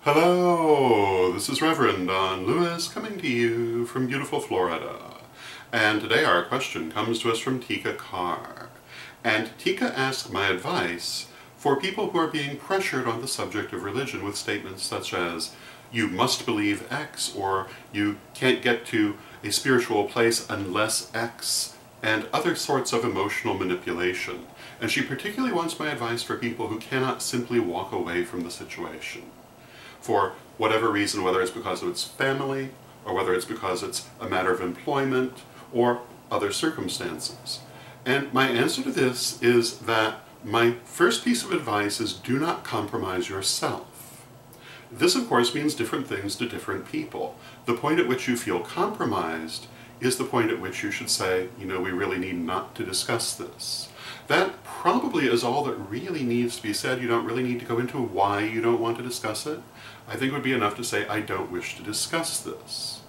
Hello, this is Reverend Don Lewis coming to you from beautiful Florida. And today our question comes to us from Tika Carr. And Tika asked my advice for people who are being pressured on the subject of religion with statements such as, you must believe X, or you can't get to a spiritual place unless X, and other sorts of emotional manipulation. And she particularly wants my advice for people who cannot simply walk away from the situation. For whatever reason, whether it's because of its family, or whether it's because it's a matter of employment, or other circumstances. And my answer to this is that my first piece of advice is do not compromise yourself. This, of course, means different things to different people. The point at which you feel compromised is the point at which you should say, you know, we really need not to discuss this. That probably is all that really needs to be said. You don't really need to go into why you don't want to discuss it. I think it would be enough to say, I don't wish to discuss this.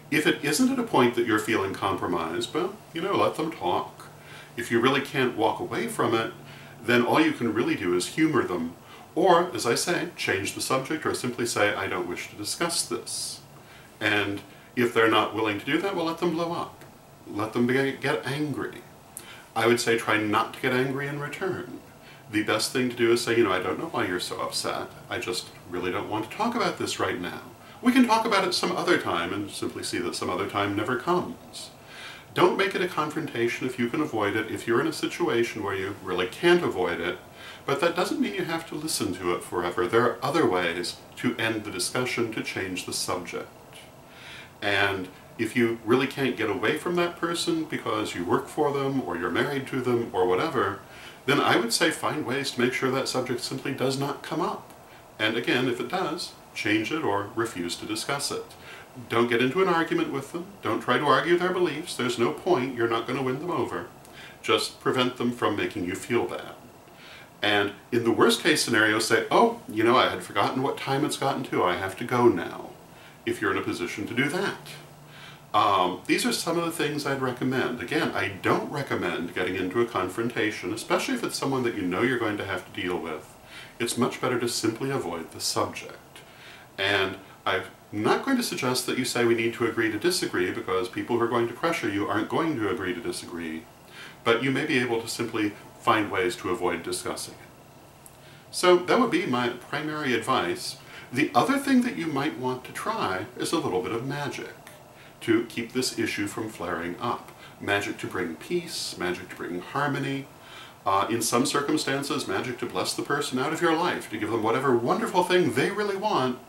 If it isn't at a point that you're feeling compromised, well, you know, let them talk. If you really can't walk away from it, then all you can really do is humor them. Or, as I say, change the subject or simply say, I don't wish to discuss this. And if they're not willing to do that, well, let them blow up. Let them get angry. I would say try not to get angry in return. The best thing to do is say, you know, I don't know why you're so upset. I just really don't want to talk about this right now. We can talk about it some other time and simply see that some other time never comes. Don't make it a confrontation if you can avoid it, if you're in a situation where you really can't avoid it, but that doesn't mean you have to listen to it forever. There are other ways to end the discussion, to change the subject. And if you really can't get away from that person because you work for them, or you're married to them, or whatever, then I would say find ways to make sure that subject simply does not come up. And again, if it does, change it or refuse to discuss it. Don't get into an argument with them. Don't try to argue their beliefs. There's no point. You're not going to win them over. Just prevent them from making you feel bad. And in the worst case scenario, say, oh, you know, I had forgotten what time it's gotten to. I have to go now, if you're in a position to do that. These are some of the things I'd recommend. Again, I don't recommend getting into a confrontation, especially if it's someone that you know you're going to have to deal with. It's much better to simply avoid the subject. And I'm not going to suggest that you say we need to agree to disagree, because people who are going to pressure you aren't going to agree to disagree. But you may be able to simply find ways to avoid discussing it. So that would be my primary advice. The other thing that you might want to try is a little bit of magic to keep this issue from flaring up. Magic to bring peace, magic to bring harmony. In some circumstances, magic to bless the person out of your life, to give them whatever wonderful thing they really want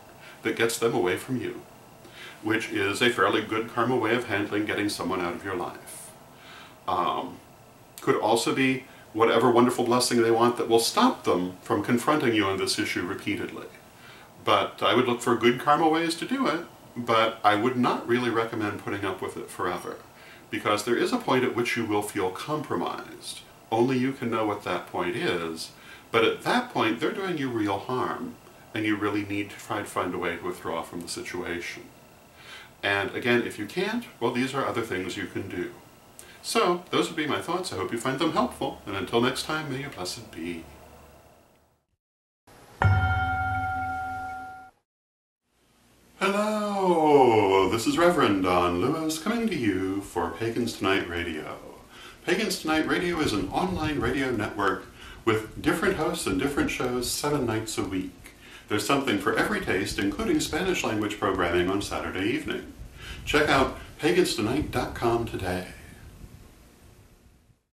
that gets them away from you, which is a fairly good karma way of handling getting someone out of your life. Could also be whatever wonderful blessing they want that will stop them from confronting you on this issue repeatedly. But I would look for good karma ways to do it, but I would not really recommend putting up with it forever, because there is a point at which you will feel compromised. Only you can know what that point is, but at that point they're doing you real harm, and you really need to try to find a way to withdraw from the situation. And again, if you can't, well, these are other things you can do. So, those would be my thoughts. I hope you find them helpful, and until next time, may you blessed be. Hello, this is Reverend Don Lewis coming to you for Pagans Tonight Radio. Pagans Tonight Radio is an online radio network with different hosts and different shows 7 nights a week. There's something for every taste, including Spanish language programming on Saturday evening. Check out paganstonight.com today.